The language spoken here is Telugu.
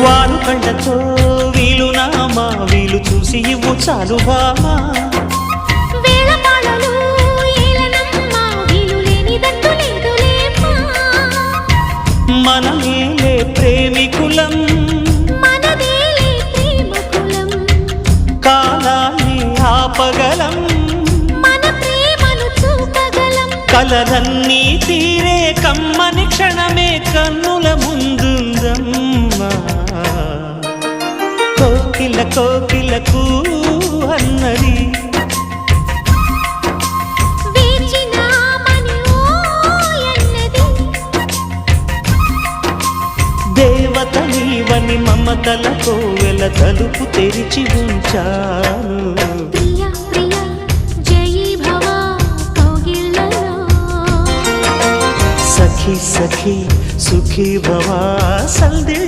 వారు కళ్ళతో వీలు నామా వీలు చూసి ఇవ్వు చాలు బామా మనమేలే ప్రేమికులం కాలాన్ని ఆపగలం కలలన్నీ తీరే కమ్మని క్షణమే కన్నుల ముందుందమ్మా కోకిల కోకిలకు అన్నది దేవత నీవని మమతల కోవెల తలుపు తెరిచి ఉంచాను సఖీ సఖీ సుఖీ భవా సందే